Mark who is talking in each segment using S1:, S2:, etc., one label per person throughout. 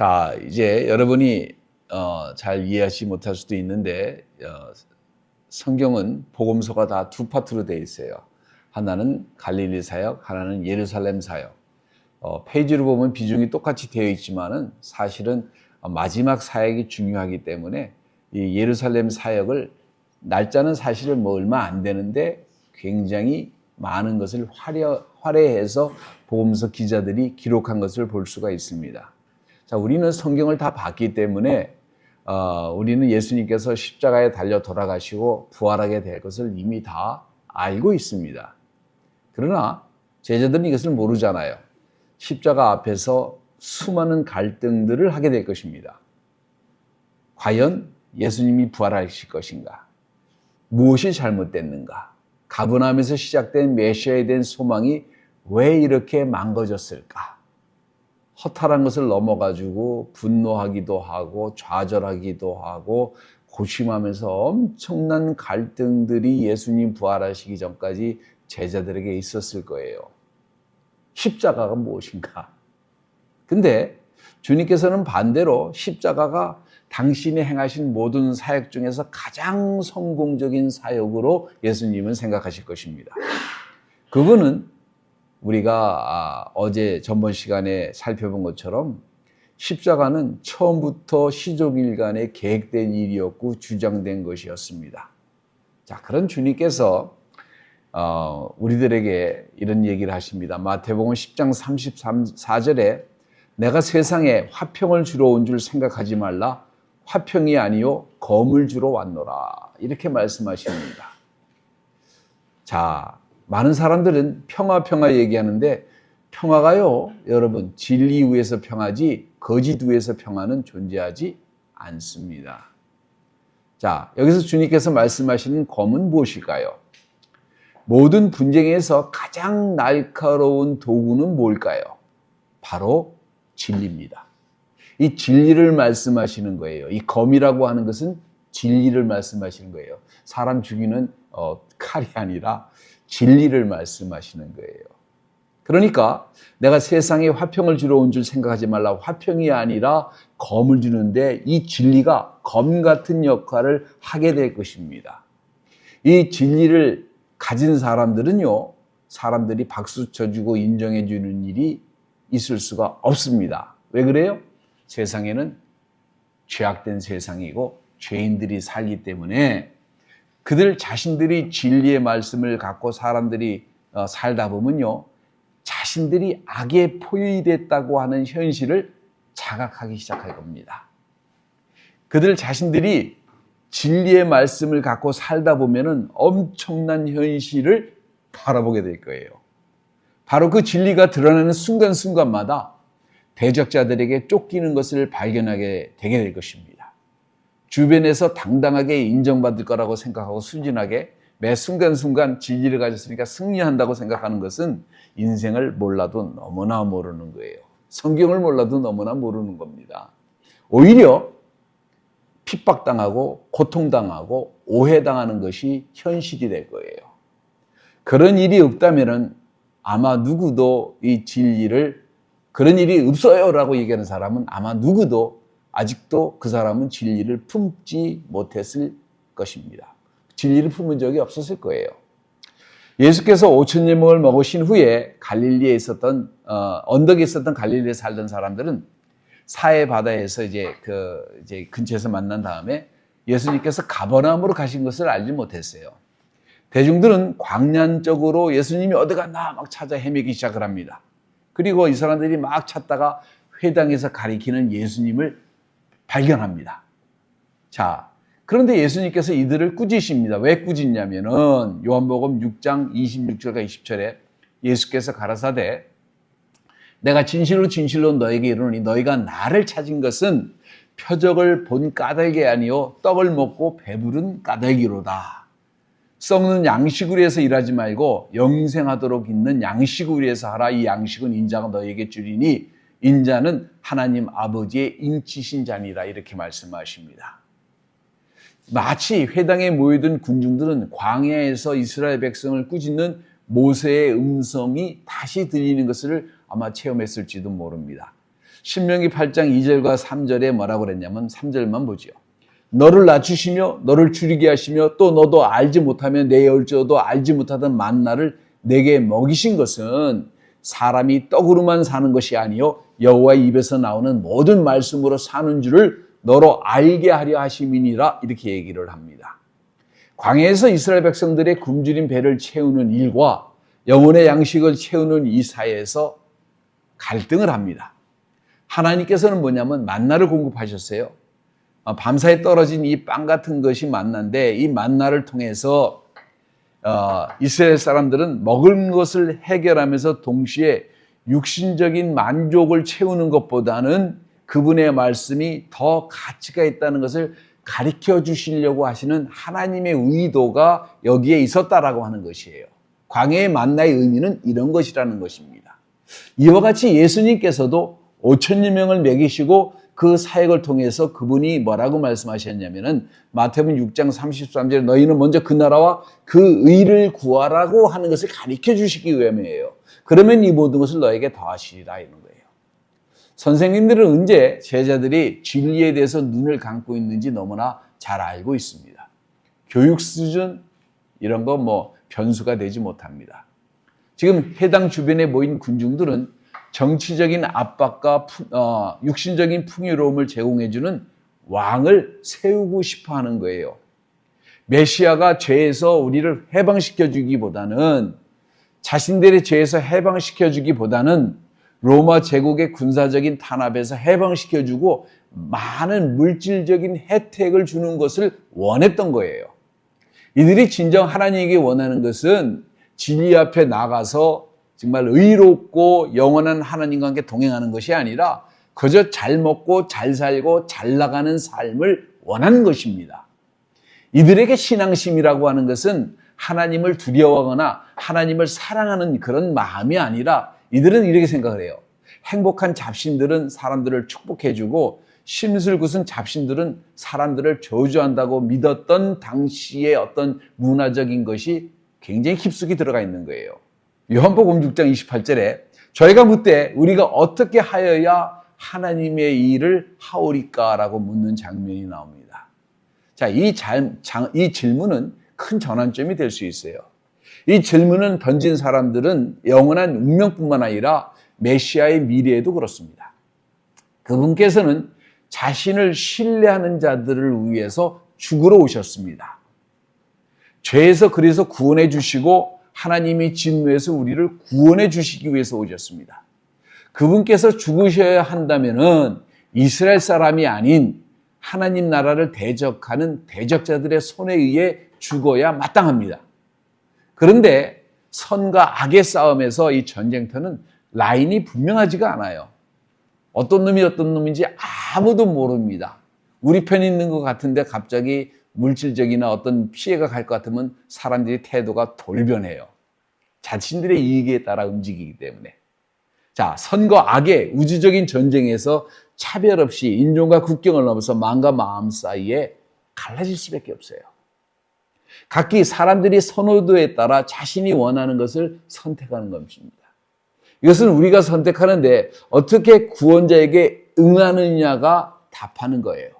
S1: 자, 이제 여러분이 잘 이해하지 못할 수도 있는데 성경은 복음서가 다 두 파트로 되어 있어요. 하나는 갈릴리 사역, 하나는 예루살렘 사역. 페이지로 보면 비중이 똑같이 되어 있지만은 사실은 마지막 사역이 중요하기 때문에 이 예루살렘 사역을 날짜는 사실은 뭐 얼마 안 되는데 굉장히 많은 것을 화려해서 복음서 기자들이 기록한 것을 볼 수가 있습니다. 자, 우리는 성경을 다 봤기 때문에 우리는 예수님께서 십자가에 달려 돌아가시고 부활하게 될 것을 이미 다 알고 있습니다. 그러나 제자들은 이것을 모르잖아요. 십자가 앞에서 수많은 갈등들을 하게 될 것입니다. 과연 예수님이 부활하실 것인가? 무엇이 잘못됐는가? 가버나움에서 시작된 메시아에 대한 소망이 왜 이렇게 망가졌을까? 허탈한 것을 넘어가지고 분노하기도 하고 좌절하기도 하고 고심하면서 엄청난 갈등들이 예수님 부활하시기 전까지 제자들에게 있었을 거예요. 십자가가 무엇인가? 근데 주님께서는 반대로 십자가가 당신이 행하신 모든 사역 중에서 가장 성공적인 사역으로 예수님은 생각하실 것입니다. 그거는 우리가 어제 전번 시간에 살펴본 것처럼 십자가는 처음부터 시족일간에 계획된 일이었고 주장된 것이었습니다. 자, 그런 주님께서 우리들에게 이런 얘기를 하십니다. 마태복음 10장 34절에 내가 세상에 화평을 주러 온 줄 생각하지 말라. 화평이 아니요 검을 주러 왔노라. 이렇게 말씀하십니다. 자, 많은 사람들은 평화 얘기하는데 평화가요, 여러분, 진리 위에서 평화지 거짓 위에서 평화는 존재하지 않습니다. 자, 여기서 주님께서 말씀하시는 검은 무엇일까요? 모든 분쟁에서 가장 날카로운 도구는 뭘까요? 바로 진리입니다. 이 진리를 말씀하시는 거예요. 이 검이라고 하는 것은 진리를 말씀하시는 거예요. 사람 죽이는 칼이 아니라 진리를 말씀하시는 거예요. 그러니까 내가 세상에 화평을 주러 온 줄 생각하지 말라. 화평이 아니라 검을 주는데 이 진리가 검 같은 역할을 하게 될 것입니다. 이 진리를 가진 사람들은요, 사람들이 박수 쳐주고 인정해 주는 일이 있을 수가 없습니다. 왜 그래요? 세상에는 죄악된 세상이고 죄인들이 살기 때문에 그들 자신들이 진리의 말씀을 갖고 사람들이 살다 보면요, 자신들이 악에 포위됐다고 하는 현실을 자각하기 시작할 겁니다. 그들 자신들이 진리의 말씀을 갖고 살다 보면은 엄청난 현실을 바라보게 될 거예요. 바로 그 진리가 드러나는 순간순간마다 대적자들에게 쫓기는 것을 발견하게 되게 될 것입니다. 주변에서 당당하게 인정받을 거라고 생각하고 순진하게 매 순간순간 진리를 가졌으니까 승리한다고 생각하는 것은 인생을 몰라도 너무나 모르는 거예요. 성경을 몰라도 너무나 모르는 겁니다. 오히려 핍박당하고 고통당하고 오해당하는 것이 현실이 될 거예요. 그런 일이 없다면 아마 누구도 이 진리를 그런 일이 없어요라고 얘기하는 사람은 아마 누구도 아직도 그 사람은 진리를 품지 못했을 것입니다. 진리를 품은 적이 없었을 거예요. 예수께서 5,000여 명을 먹으신 후에 갈릴리에 있었던 언덕에 있었던 갈릴리에 살던 사람들은 사해 바다에서 이제 근처에서 만난 다음에 예수님께서 가버나움으로 가신 것을 알지 못했어요. 대중들은 광야 쪽으로 예수님이 어디 갔나 막 찾아 헤매기 시작을 합니다. 그리고 이 사람들이 막 찾다가 회당에서 가리키는 예수님을 발견합니다. 자, 그런데 예수님께서 이들을 꾸짖습니다. 왜 꾸짖냐면은 요한복음 6장 26절과 20절에 예수께서 가라사대 내가 진실로 진실로 너에게 이르노니 너희가 나를 찾은 것은 표적을 본 까닭이 아니요 떡을 먹고 배부른 까닭이로다. 썩는 양식을 위해서 일하지 말고 영생하도록 있는 양식을 위해서 하라. 이 양식은 인자가 너에게 주리니 인자는 하나님 아버지의 인치신 자니라. 이렇게 말씀하십니다. 마치 회당에 모여든 군중들은 광야에서 이스라엘 백성을 꾸짖는 모세의 음성이 다시 들리는 것을 아마 체험했을지도 모릅니다. 신명기 8장 2절과 3절에 뭐라고 그랬냐면 3절만 보죠. 너를 낮추시며 너를 줄이게 하시며 또 너도 알지 못하며 내 열조도 알지 못하던 만나를 내게 먹이신 것은 사람이 떡으로만 사는 것이 아니요 여호와의 입에서 나오는 모든 말씀으로 사는 줄을 너로 알게 하려 하심이니라 이렇게 얘기를 합니다. 광야에서 이스라엘 백성들의 굶주린 배를 채우는 일과 영혼의 양식을 채우는 이 사이에서 갈등을 합니다. 하나님께서는 뭐냐면 만나를 공급하셨어요. 밤사이에 떨어진 이 빵 같은 것이 만나인데 이 만나를 통해서 이스라엘 사람들은 먹을 것을 해결하면서 동시에 육신적인 만족을 채우는 것보다는 그분의 말씀이 더 가치가 있다는 것을 가르쳐 주시려고 하시는 하나님의 의도가 여기에 있었다라고 하는 것이에요. 광야의 만나의 의미는 이런 것이라는 것입니다. 이와 같이 예수님께서도 5천여 명을 먹이시고 그 사역을 통해서 그분이 뭐라고 말씀하셨냐면은 마태복음 6장 33절에 너희는 먼저 그 나라와 그 의를 구하라고 하는 것을 가르쳐 주시기 위함이에요. 그러면 이 모든 것을 너에게 더하시리라 이런 거예요. 선생님들은 언제 제자들이 진리에 대해서 눈을 감고 있는지 너무나 잘 알고 있습니다. 교육 수준 이런 거 뭐 변수가 되지 못합니다. 지금 해당 주변에 모인 군중들은 정치적인 압박과 육신적인 풍요로움을 제공해주는 왕을 세우고 싶어 하는 거예요. 메시아가 죄에서 우리를 해방시켜주기보다는 자신들의 죄에서 해방시켜주기보다는 로마 제국의 군사적인 탄압에서 해방시켜주고 많은 물질적인 혜택을 주는 것을 원했던 거예요. 이들이 진정 하나님에게 원하는 것은 진리 앞에 나가서 정말 의롭고 영원한 하나님과 함께 동행하는 것이 아니라 그저 잘 먹고 잘 살고 잘 나가는 삶을 원하는 것입니다. 이들에게 신앙심이라고 하는 것은 하나님을 두려워하거나 하나님을 사랑하는 그런 마음이 아니라 이들은 이렇게 생각을 해요. 행복한 잡신들은 사람들을 축복해주고 심술궂은 잡신들은 사람들을 저주한다고 믿었던 당시의 어떤 문화적인 것이 굉장히 깊숙이 들어가 있는 거예요. 요한복음 6장 28절에 저희가 묻되 우리가 어떻게 하여야 하나님의 일을 하오리까라고 묻는 장면이 나옵니다. 자, 이 질문은 큰 전환점이 될 수 있어요. 이 질문을 던진 사람들은 영원한 운명뿐만 아니라 메시아의 미래에도 그렇습니다. 그분께서는 자신을 신뢰하는 자들을 위해서 죽으러 오셨습니다. 죄에서 그래서 구원해 주시고 하나님의 진노에서 우리를 구원해 주시기 위해서 오셨습니다. 그분께서 죽으셔야 한다면은 이스라엘 사람이 아닌 하나님 나라를 대적하는 대적자들의 손에 의해 죽어야 마땅합니다. 그런데 선과 악의 싸움에서 이 전쟁터는 라인이 분명하지가 않아요. 어떤 놈이 어떤 놈인지 아무도 모릅니다. 우리 편에 있는 것 같은데 갑자기 물질적이나 어떤 피해가 갈 것 같으면 사람들의 태도가 돌변해요. 자신들의 이익에 따라 움직이기 때문에. 자, 선과 악의 우주적인 전쟁에서 차별 없이 인종과 국경을 넘어서 마음과 마음 사이에 갈라질 수밖에 없어요. 각기 사람들이 선호도에 따라 자신이 원하는 것을 선택하는 것입니다. 이것은 우리가 선택하는데 어떻게 구원자에게 응하느냐가 답하는 거예요.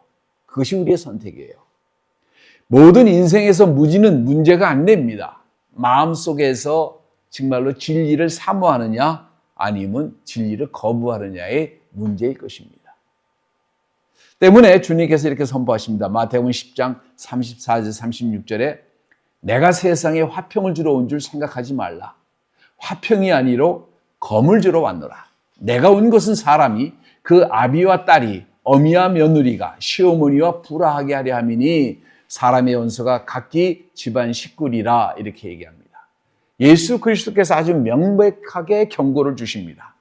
S1: 그것이 우리의 선택이에요. 모든 인생에서 무지는 문제가 안 됩니다. 마음속에서 정말로 진리를 사모하느냐 아니면 진리를 거부하느냐의 문제일 것입니다. 때문에 주님께서 이렇게 선포하십니다. 마태복음 10장 34절 36절에 내가 세상에 화평을 주러 온 줄 생각하지 말라. 화평이 아니로 검을 주러 왔노라. 내가 온 것은 사람이 그 아비와 딸이 어미와 며느리가 시어머니와 불화하게 하려 함이니 사람의 원수가 각기 집안 식구리라 이렇게 얘기합니다. 예수 그리스도께서 아주 명백하게 경고를 주십니다.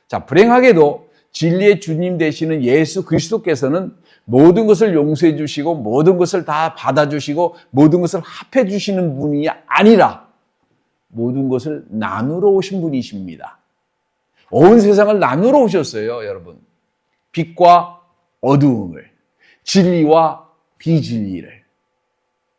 S1: 자, 불행하게도 진리의 주님 되시는 예수 그리스도께서는 모든 것을 용서해 주시고 모든 것을 다 받아주시고 모든 것을 합해 주시는 분이 아니라 모든 것을 나누러 오신 분이십니다. 온 세상을 나누러 오셨어요, 여러분. 빛과 어두움을, 진리와 비진리를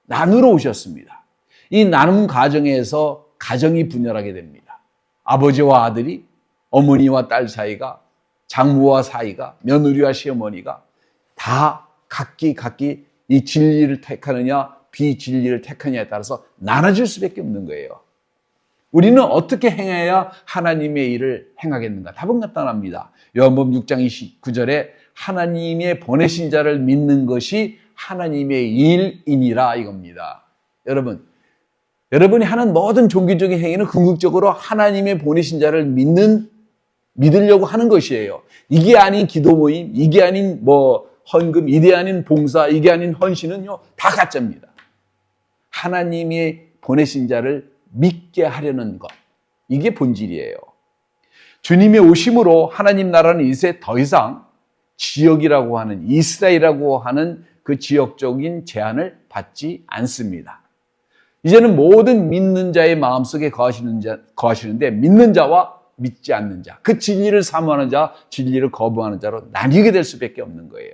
S1: 나누러 오셨습니다. 이 나눔 과정에서 가정이 분열하게 됩니다. 아버지와 아들이, 어머니와 딸 사이가 장모와 사이가, 며느리와 시어머니가 다 각기 이 진리를 택하느냐 비진리를 택하느냐에 따라서 나눠질 수밖에 없는 거예요. 우리는 어떻게 행해야 하나님의 일을 행하겠는가? 답은 간단합니다. 요한복음 6장 29절에 하나님의 보내신 자를 믿는 것이 하나님의 일이니라 이겁니다. 여러분이 하는 모든 종교적인 행위는 궁극적으로 하나님의 보내신 자를 믿으려고 하는 것이에요. 이게 아닌 기도 모임, 이게 아닌 헌금, 이게 아닌 봉사, 이게 아닌 헌신은요, 다 가짜입니다. 하나님이 보내신 자를 믿게 하려는 것, 이게 본질이에요. 주님의 오심으로 하나님 나라는 이제 더 이상 지역이라고 하는, 이스라엘이라고 하는 그 지역적인 제한을 받지 않습니다. 이제는 모든 믿는 자의 마음속에 거하시는데 믿는 자와 믿지 않는 자, 그 진리를 사모하는 자, 진리를 거부하는 자로 나뉘게 될 수밖에 없는 거예요.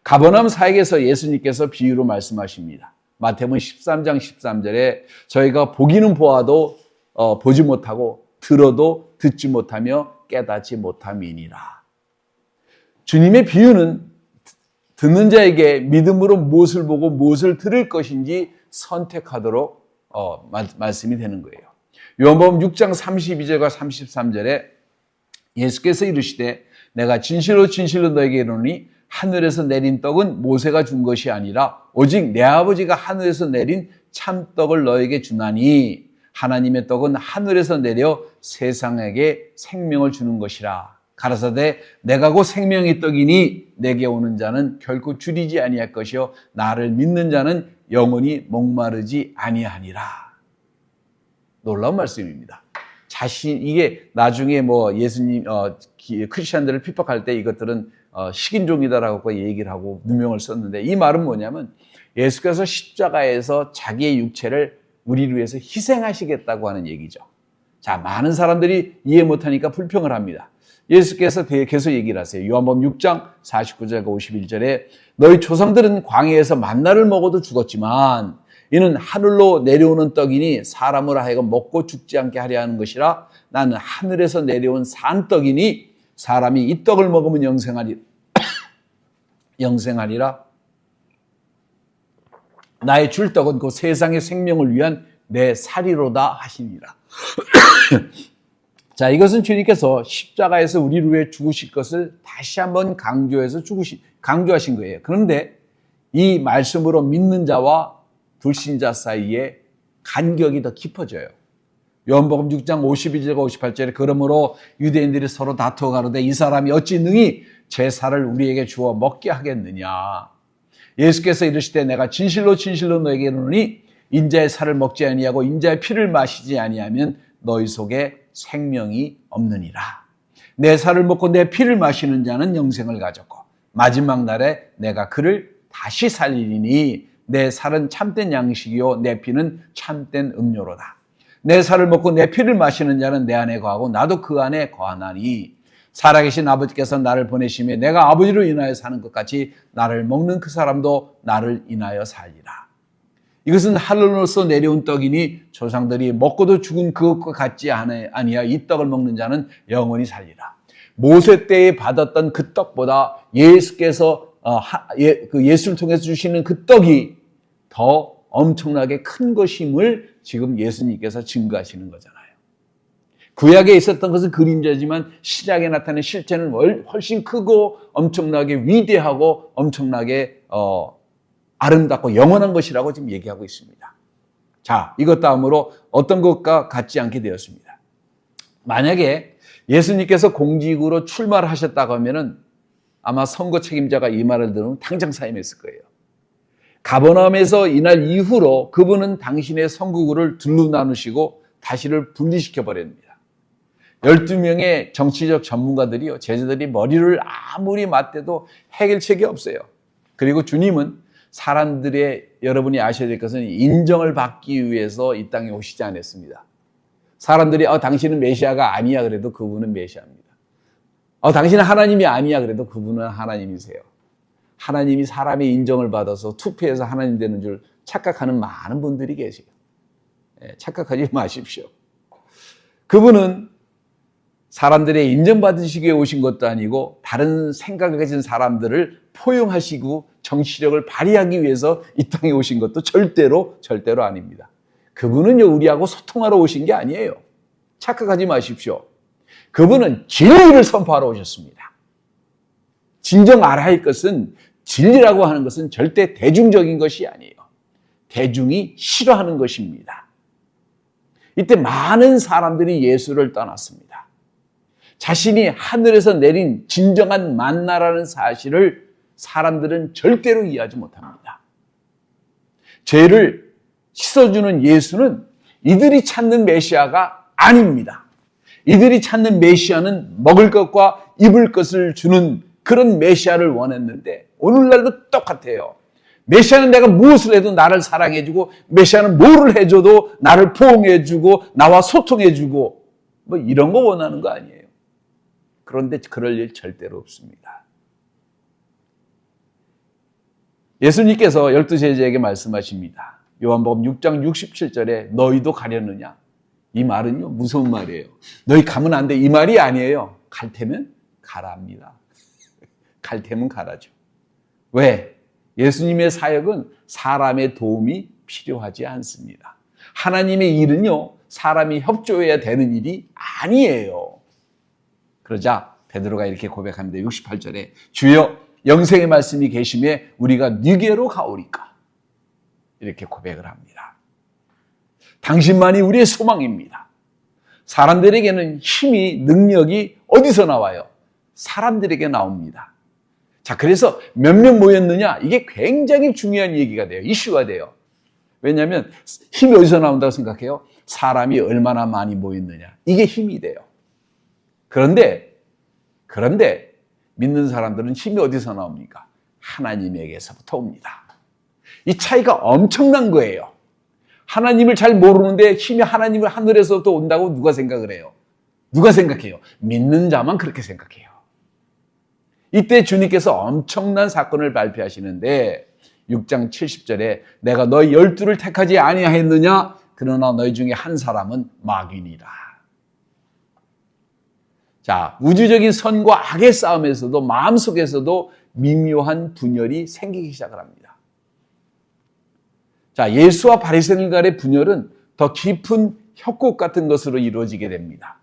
S1: 가버나움 사역에서 예수님께서 비유로 말씀하십니다. 마태복음 13장 13절에 저희가 보기는 보아도 보지 못하고 들어도 듣지 못하며 깨닫지 못함이니라. 주님의 비유는 듣는 자에게 믿음으로 무엇을 보고 무엇을 들을 것인지 선택하도록 말씀이 되는 거예요. 요한복음 6장 32절과 33절에 예수께서 이르시되 내가 진실로 진실로 너에게 이르노니 하늘에서 내린 떡은 모세가 준 것이 아니라 오직 내 아버지가 하늘에서 내린 참떡을 너에게 주나니 하나님의 떡은 하늘에서 내려 세상에게 생명을 주는 것이라. 가라사대 내가 곧 생명의 떡이니 내게 오는 자는 결코 줄이지 아니할 것이요 나를 믿는 자는 영원히 목마르지 아니하니라. 놀라운 말씀입니다. 이게 나중에 예수님 크리스천들을 핍박할 때 이것들은 식인종이다라고 얘기를 하고 누명을 썼는데, 이 말은 뭐냐면 예수께서 십자가에서 자기의 육체를 우리를 위해서 희생하시겠다고 하는 얘기죠. 자, 많은 사람들이 이해 못하니까 불평을 합니다. 예수께서 계속 얘기를 하세요. 요한복음 6장 49절과 51절에 너희 조상들은 광야에서 만나를 먹어도 죽었지만 이는 하늘로 내려오는 떡이니 사람으로 하여금 먹고 죽지 않게 하려 하는 것이라. 나는 하늘에서 내려온 산떡이니 사람이 이 떡을 먹으면 영생하리라. 나의 줄 떡은 그 세상의 생명을 위한 내 살이로다 하시니라. 자, 이것은 주님께서 십자가에서 우리를 위해 죽으실 것을 다시 한번 강조하신 거예요. 그런데 이 말씀으로 믿는 자와 불신자 사이에 간격이 더 깊어져요. 요한복음 6장 52절과 58절에 그러므로 유대인들이 서로 다투어 가로되 이 사람이 어찌 능히 제 살을 우리에게 주어 먹게 하겠느냐. 예수께서 이르시되 내가 진실로 진실로 너에게 이르노니 인자의 살을 먹지 아니하고 인자의 피를 마시지 아니하면 너희 속에 생명이 없느니라. 내 살을 먹고 내 피를 마시는 자는 영생을 가졌고 마지막 날에 내가 그를 다시 살리리니 내 살은 참된 양식이요 내 피는 참된 음료로다. 내 살을 먹고 내 피를 마시는 자는 내 안에 거하고 나도 그 안에 거하나니 살아계신 아버지께서 나를 보내심에 내가 아버지로 인하여 사는 것 같이 나를 먹는 그 사람도 나를 인하여 살리라. 이것은 하늘로서 내려온 떡이니 조상들이 먹고도 죽은 그것과 같지 아니하 이 떡을 먹는 자는 영원히 살리라. 모세 때에 받았던 그 떡보다 예수께서 예수를 통해서 주시는 그 떡이 더 엄청나게 큰 것임을 지금 예수님께서 증거하시는 거잖아요. 구약에 있었던 것은 그림자지만 신약에 나타낸 실제는 훨씬 크고 엄청나게 위대하고 엄청나게 아름답고 영원한 것이라고 지금 얘기하고 있습니다. 자, 이것 다음으로 어떤 것과 같지 않게 되었습니다. 만약에 예수님께서 공직으로 출마를 하셨다고 하면은 아마 선거 책임자가 이 말을 들으면 당장 사임했을 거예요. 가버나움에서 이날 이후로 그분은 당신의 선거구를 둘로 나누시고 다시를 분리시켜 버립니다. 12명의 정치적 전문가들이요, 제자들이 머리를 아무리 맞대도 해결책이 없어요. 그리고 주님은 여러분이 아셔야 될 것은 인정을 받기 위해서 이 땅에 오시지 않았습니다. 사람들이 당신은 메시아가 아니야 그래도 그분은 메시아입니다. 당신은 하나님이 아니야 그래도 그분은 하나님이세요. 하나님이 사람의 인정을 받아서 투표해서 하나님 되는 줄 착각하는 많은 분들이 계세요. 착각하지 마십시오. 그분은 사람들의 인정받으시기 위해 오신 것도 아니고 다른 생각을 가진 사람들을 포용하시고 정치력을 발휘하기 위해서 이 땅에 오신 것도 절대로 아닙니다. 그분은요, 우리하고 소통하러 오신 게 아니에요. 착각하지 마십시오. 그분은 진리를 선포하러 오셨습니다. 진정 알아야 할 것은 진리라고 하는 것은 절대 대중적인 것이 아니에요. 대중이 싫어하는 것입니다. 이때 많은 사람들이 예수를 떠났습니다. 자신이 하늘에서 내린 진정한 만나라는 사실을 사람들은 절대로 이해하지 못합니다. 죄를 씻어주는 예수는 이들이 찾는 메시아가 아닙니다. 이들이 찾는 메시아는 먹을 것과 입을 것을 주는 그런 메시아를 원했는데 오늘날도 똑같아요. 메시아는 내가 무엇을 해도 나를 사랑해주고, 메시아는 뭐를 해줘도 나를 포옹해주고 나와 소통해주고, 뭐 이런 거 원하는 거 아니에요. 그런데 그럴 일 절대로 없습니다. 예수님께서 12제자에게 말씀하십니다. 요한복음 6장 67절에 너희도 가려느냐? 이 말은요, 무서운 말이에요. 너희 가면 안 돼. 이 말이 아니에요. 갈 테면 가라 합니다. 갈 테면 가라죠. 왜? 예수님의 사역은 사람의 도움이 필요하지 않습니다. 하나님의 일은요, 사람이 협조해야 되는 일이 아니에요. 그러자 베드로가 이렇게 고백합니다. 68절에 주여 영생의 말씀이 계심에 우리가 네게로 가오리까? 이렇게 고백을 합니다. 당신만이 우리의 소망입니다. 사람들에게는 힘이, 능력이 어디서 나와요? 사람들에게 나옵니다. 자, 그래서 몇 명 모였느냐? 이게 굉장히 중요한 얘기가 돼요. 이슈가 돼요. 왜냐하면 힘이 어디서 나온다고 생각해요? 사람이 얼마나 많이 모였느냐. 이게 힘이 돼요. 그런데 믿는 사람들은 힘이 어디서 나옵니까? 하나님에게서부터 옵니다. 이 차이가 엄청난 거예요. 하나님을 잘 모르는데 힘이 하나님을 하늘에서부터 온다고 누가 생각을 해요? 누가 생각해요? 믿는 자만 그렇게 생각해요. 이때 주님께서 엄청난 사건을 발표하시는데 6장 70절에 내가 너희 12를 택하지 아니하였느냐? 그러나 너희 중에 한 사람은 마귀니라. 자, 우주적인 선과 악의 싸움에서도 마음속에서도 미묘한 분열이 생기기 시작을 합니다. 자, 예수와 바리새인들의 분열은 더 깊은 협곡 같은 것으로 이루어지게 됩니다.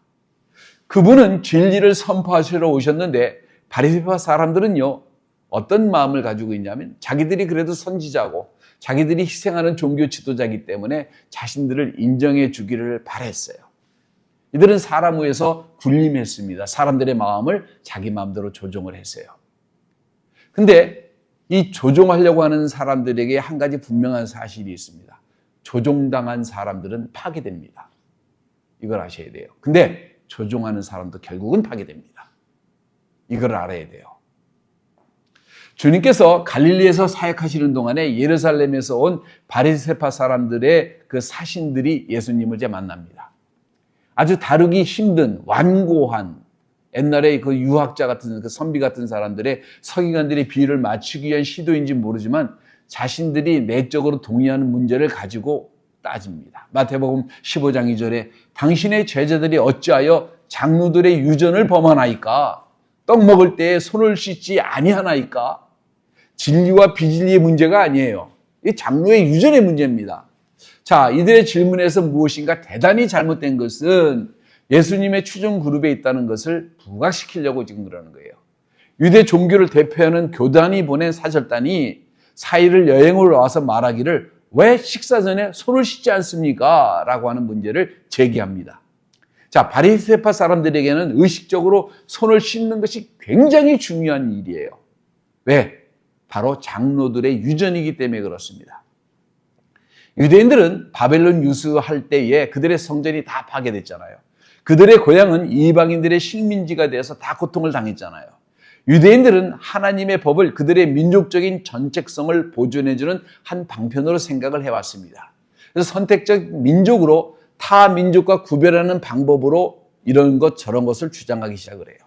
S1: 그분은 진리를 선포하시러 오셨는데 바리새파 사람들은요, 어떤 마음을 가지고 있냐면 자기들이 그래도 선지자고 자기들이 희생하는 종교 지도자이기 때문에 자신들을 인정해 주기를 바랬어요. 이들은 사람 위에서 군림했습니다. 사람들의 마음을 자기 마음대로 조종을 했어요. 근데 이 조종하려고 하는 사람들에게 한 가지 분명한 사실이 있습니다. 조종당한 사람들은 파괴됩니다. 이걸 아셔야 돼요. 근데 조종하는 사람도 결국은 파괴됩니다. 이걸 알아야 돼요. 주님께서 갈릴리에서 사역하시는 동안에 예루살렘에서 온 바리새파 사람들의 그 사신들이 예수님을 이제 만납니다. 아주 다루기 힘든 완고한 옛날에 그 유학자 같은 그 선비 같은 사람들의 서기관들의 비위를 맞추기 위한 시도인지 모르지만 자신들이 내적으로 동의하는 문제를 가지고 따집니다. 마태복음 15장 2절에 당신의 제자들이 어찌하여 장로들의 유전을 범하나이까? 떡 먹을 때에 손을 씻지 아니하나이까? 진리와 비진리의 문제가 아니에요. 이 장로의 유전의 문제입니다. 자, 이들의 질문에서 무엇인가 대단히 잘못된 것은 예수님의 추종 그룹에 있다는 것을 부각시키려고 지금 그러는 거예요. 유대 종교를 대표하는 교단이 보낸 사절단이 사일을 여행을 와서 말하기를 왜 식사 전에 손을 씻지 않습니까? 라고 하는 문제를 제기합니다. 자, 바리새파 사람들에게는 의식적으로 손을 씻는 것이 굉장히 중요한 일이에요. 왜? 바로 장로들의 유전이기 때문에 그렇습니다. 유대인들은 바벨론 유수할 때에 그들의 성전이 다 파괴됐잖아요. 그들의 고향은 이방인들의 식민지가 되어서 다 고통을 당했잖아요. 유대인들은 하나님의 법을 그들의 민족적인 전책성을 보존해주는 한 방편으로 생각을 해왔습니다. 그래서 선택적 민족으로 타 민족과 구별하는 방법으로 이런 것 저런 것을 주장하기 시작을 해요.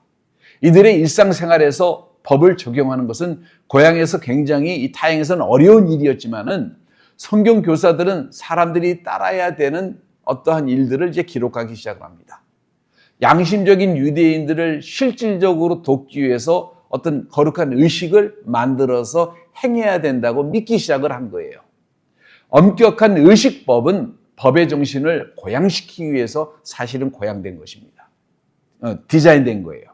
S1: 이들의 일상생활에서 법을 적용하는 것은 고향에서 굉장히 이 타향에서는 어려운 일이었지만은 성경 교사들은 사람들이 따라야 되는 어떠한 일들을 이제 기록하기 시작을 합니다. 양심적인 유대인들을 실질적으로 돕기 위해서 어떤 거룩한 의식을 만들어서 행해야 된다고 믿기 시작을 한 거예요. 엄격한 의식법은 법의 정신을 고양시키기 위해서 사실은 고양된 것입니다. 디자인된 거예요.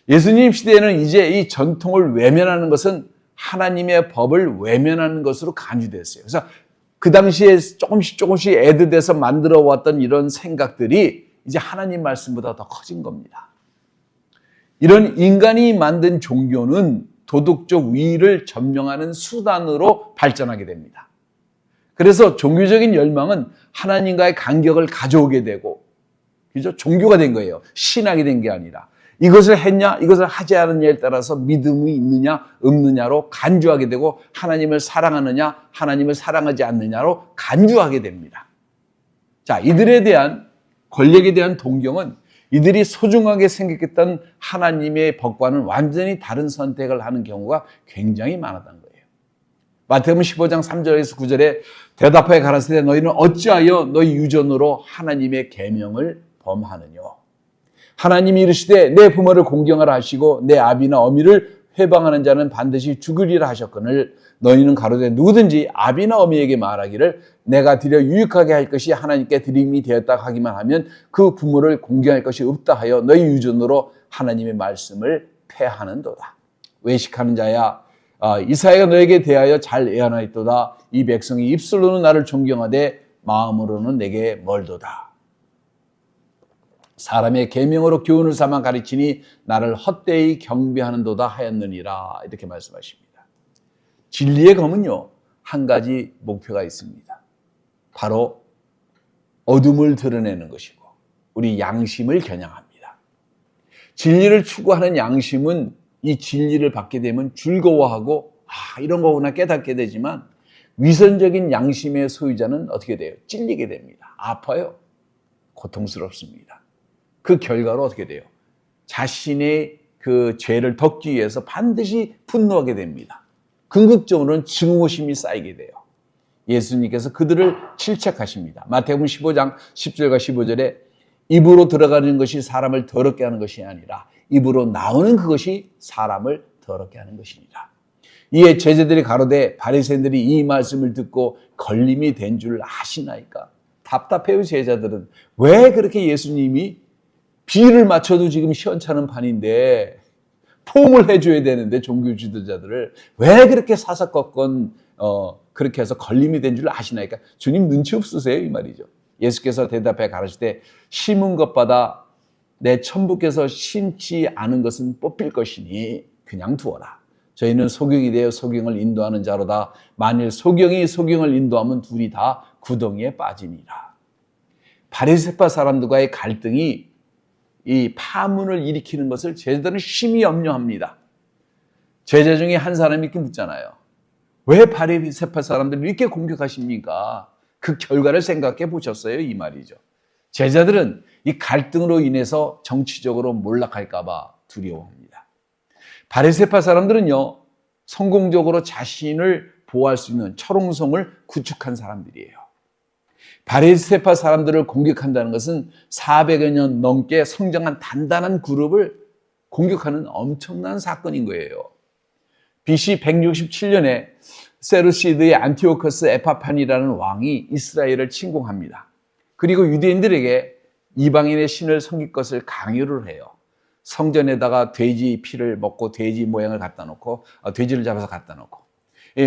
S1: 예수님 시대에는 이제 이 전통을 외면하는 것은 하나님의 법을 외면하는 것으로 간주됐어요. 그래서 그 당시에 조금씩 애드돼서 만들어 왔던 이런 생각들이 이제 하나님 말씀보다 더 커진 겁니다. 이런 인간이 만든 종교는 도덕적 위를 점령하는 수단으로 발전하게 됩니다. 그래서 종교적인 열망은 하나님과의 간격을 가져오게 되고, 그죠? 종교가 된 거예요. 신학이 된 게 아니라. 이것을 했냐, 이것을 하지 않느냐에 따라서 믿음이 있느냐, 없느냐로 간주하게 되고, 하나님을 사랑하느냐, 하나님을 사랑하지 않느냐로 간주하게 됩니다. 자, 이들에 대한 권력에 대한 동경은 이들이 소중하게 생각했던 하나님의 법과는 완전히 다른 선택을 하는 경우가 굉장히 많았던 거예요. 마태복음 15장 3절에서 9절에 대답하여 가라사대 너희는 어찌하여 너희 유전으로 하나님의 계명을 범하느냐. 하나님이 이르시되 내 부모를 공경하라 하시고 내 아비나 어미를 회방하는 자는 반드시 죽으리라 하셨거늘 너희는 가로되 누구든지 아비나 어미에게 말하기를 내가 드려 유익하게 할 것이 하나님께 드림이 되었다 하기만 하면 그 부모를 공경할 것이 없다 하여 너희 유전으로 하나님의 말씀을 폐하는도다. 외식하는 자야 이사야가 너에게 대하여 잘 애안하였도다. 이 백성이 입술로는 나를 존경하되 마음으로는 내게 멀도다. 사람의 계명으로 교훈을 삼아 가르치니 나를 헛되이 경배하는도다 하였느니라. 이렇게 말씀하십니다. 진리의 검은요, 한 가지 목표가 있습니다. 바로 어둠을 드러내는 것이고 우리 양심을 겨냥합니다. 진리를 추구하는 양심은 이 진리를 받게 되면 즐거워하고 이런 거구나 깨닫게 되지만 위선적인 양심의 소유자는 어떻게 돼요? 찔리게 됩니다. 아파요. 고통스럽습니다. 그 결과로 어떻게 돼요? 자신의 그 죄를 덮기 위해서 반드시 분노하게 됩니다. 궁극적으로는 증오심이 쌓이게 돼요. 예수님께서 그들을 질책하십니다. 마태복음 15장 10절과 15절에 입으로 들어가는 것이 사람을 더럽게 하는 것이 아니라 입으로 나오는 그것이 사람을 더럽게 하는 것이니라. 이에 제자들이 가로되 바리새인들이 이 말씀을 듣고 걸림이 된 줄 아시나이까? 답답해요. 제자들은 왜 그렇게 예수님이 비를 맞춰도 지금 시원찮은 판인데 포옹을 해줘야 되는데 종교 지도자들을 왜 그렇게 사사건건 그렇게 해서 걸림이 된 줄 아시나이까? 주님 눈치 없으세요? 이 말이죠. 예수께서 대답해 가르치되 심은 것보다 내 천부께서 심지 않은 것은 뽑힐 것이니 그냥 두어라. 저희는 소경이 되어 소경을 인도하는 자로다. 만일 소경이 소경을 인도하면 둘이 다 구덩이에 빠지니라. 바리새파 사람들과의 갈등이 이 파문을 일으키는 것을 제자들은 심히 염려합니다. 제자 중에 한 사람이 이렇게 묻잖아요. 왜 바리새파 사람들을 이렇게 공격하십니까? 그 결과를 생각해 보셨어요? 이 말이죠. 제자들은 이 갈등으로 인해서 정치적으로 몰락할까 봐 두려워합니다. 바리새파 사람들은요, 성공적으로 자신을 보호할 수 있는 철옹성을 구축한 사람들이에요. 바리새파 사람들을 공격한다는 것은 400여 년 넘게 성장한 단단한 그룹을 공격하는 엄청난 사건인 거예요. BC 167년에 세루시드의 안티오커스 에파판이라는 왕이 이스라엘을 침공합니다. 그리고 유대인들에게 이방인의 신을 섬길 것을 강요를 해요. 성전에다가 돼지 피를 먹고 돼지 모양을 갖다 놓고 돼지를 잡아서 갖다 놓고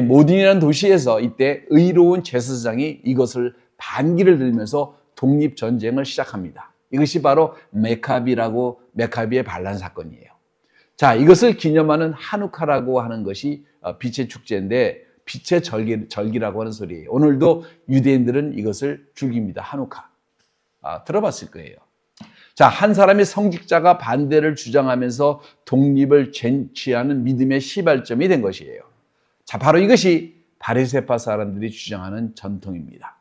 S1: 모딘이라는 도시에서 이때 의로운 제사장이 이것을 반기를 들면서 독립전쟁을 시작합니다. 이것이 바로 메카비의 반란 사건이에요. 자, 이것을 기념하는 하누카라고 하는 것이 빛의 축제인데 빛의 절기라고 하는 소리예요. 오늘도 유대인들은 이것을 즐깁니다. 하누카. 들어봤을 거예요. 자, 한 사람의 성직자가 반대를 주장하면서 독립을 쟁취하는 믿음의 시발점이 된 것이에요. 자, 바로 이것이 바리새파 사람들이 주장하는 전통입니다.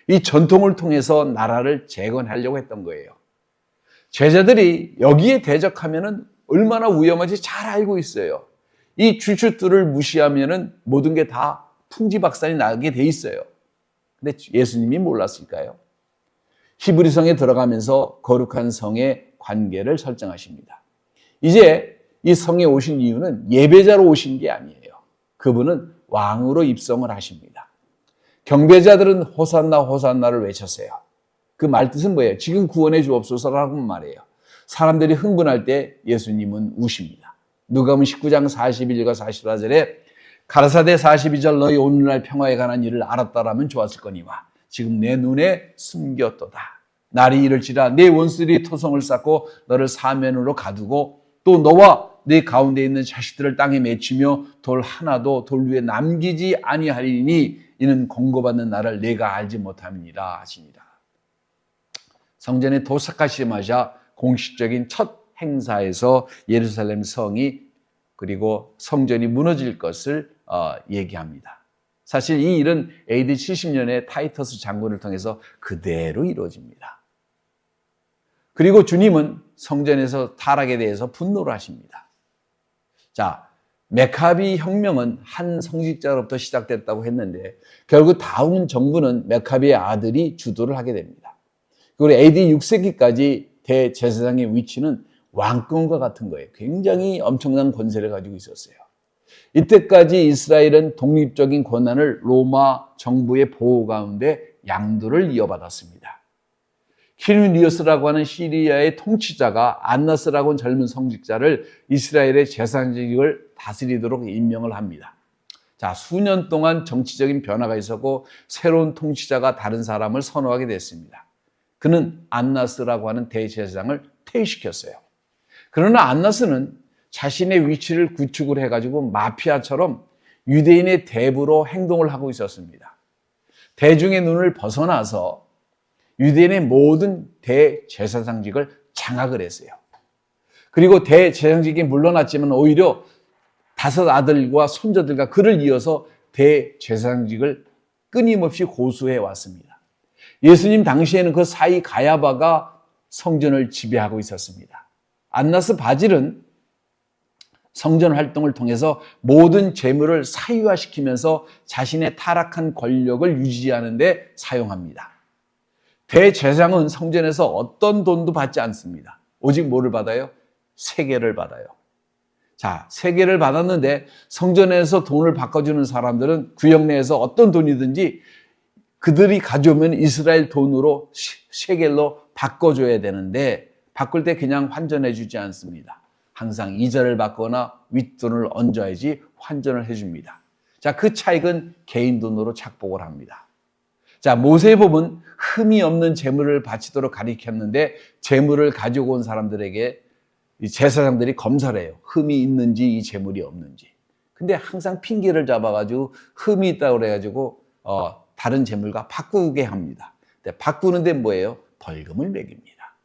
S1: 이 전통을 통해서 나라를 재건하려고 했던 거예요. 제자들이 여기에 대적하면은 얼마나 위험한지 잘 알고 있어요. 이 주춧들을 무시하면은 모든 게 다 풍지박산이 나게 돼 있어요. 근데 예수님이 몰랐을까요? 히브리성에 들어가면서 거룩한 성에 관계를 설정하십니다. 이제 이 성에 오신 이유는 예배자로 오신 게 아니에요. 그분은 왕으로 입성을 하십니다. 경배자들은 호산나 호산나를 외쳤어요. 그 말뜻은 뭐예요? 지금 구원해 주옵소서라고 말해요. 사람들이 흥분할 때 예수님은 우십니다. 누가복음 19장 41절과 44절에 가라사대 42절 너희 오늘날 평화에 관한 일을 알았다라면 좋았을 거니와 지금 내 눈에 숨겼도다. 날이 이를지라 내 원수들이 토성을 쌓고 너를 사면으로 가두고 또 너와 네 가운데 있는 자식들을 땅에 맺히며 돌 하나도 돌 위에 남기지 아니하리니 이는 공고받는 나를 내가 알지 못함이니라 하시니라. 성전에 도착하시자마자 공식적인 첫 행사에서 예루살렘 성이 그리고 성전이 무너질 것을 얘기합니다. 사실 이 일은 AD 70년에 타이터스 장군을 통해서 그대로 이루어집니다. 그리고 주님은 성전에서 타락에 대해서 분노를 하십니다. 자, 메카비 혁명은 한 성직자로부터 시작됐다고 했는데 결국 다음 정부는 메카비의 아들이 주도를 하게 됩니다. 그리고 AD 6세기까지 대제사장의 위치는 왕권과 같은 거예요. 굉장히 엄청난 권세를 가지고 있었어요. 이때까지 이스라엘은 독립적인 권한을 로마 정부의 보호 가운데 양도를 이어받았습니다. 키르니우스라고 하는 시리아의 통치자가 안나스라고 하는 젊은 성직자를 이스라엘의 제사장직을 다스리도록 임명을 합니다. 자, 수년 동안 정치적인 변화가 있었고 새로운 통치자가 다른 사람을 선호하게 됐습니다. 그는 안나스라고 하는 대제사장을 퇴위시켰어요. 그러나 안나스는 자신의 위치를 구축을 해가지고 마피아처럼 유대인의 대부로 행동을 하고 있었습니다. 대중의 눈을 벗어나서 유대인의 모든 대제사장직을 장악을 했어요. 그리고 대제사장직이 물러났지만 오히려 5 아들과 손자들과 그를 이어서 대제사장직을 끊임없이 고수해 왔습니다. 예수님 당시에는 그 사이 가야바가 성전을 지배하고 있었습니다. 안나스 바질은 성전 활동을 통해서 모든 재물을 사유화시키면서 자신의 타락한 권력을 유지하는 데 사용합니다. 대제사장은 성전에서 어떤 돈도 받지 않습니다. 오직 뭐를 받아요? 세계를 받아요. 자, 세계를 받았는데 성전에서 돈을 바꿔주는 사람들은 구역 내에서 어떤 돈이든지 그들이 가져오면 이스라엘 돈으로 셰겔로 바꿔줘야 되는데 바꿀 때 그냥 환전해 주지 않습니다. 항상 이자를 받거나 윗돈을 얹어야지 환전을 해줍니다. 자, 그 차익은 개인 돈으로 착복을 합니다. 자, 모세법은 흠이 없는 재물을 바치도록 가리켰는데 재물을 가지고 온 사람들에게 이 제사장들이 검사를 해요. 흠이 있는지 이 재물이 없는지. 근데 항상 핑계를 잡아가지고 흠이 있다고 그래가지고 다른 재물과 바꾸게 합니다. 근데 바꾸는데 뭐예요? 벌금을 매깁니다.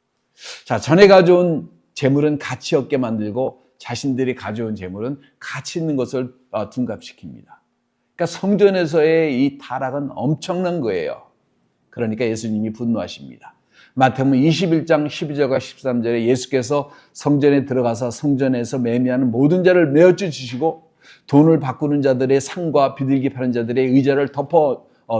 S1: 자, 전에 가져온 재물은 가치 없게 만들고 자신들이 가져온 재물은 가치 있는 것을 둔갑시킵니다. 그러니까 성전에서의 이 타락은 엄청난 거예요. 그러니까 예수님이 분노하십니다. 마태복음 21장 12절과 13절에 예수께서 성전에 들어가서 성전에서 매매하는 모든 자를 내어쳐 주시고 돈을 바꾸는 자들의 상과 비둘기 파는 자들의 의자를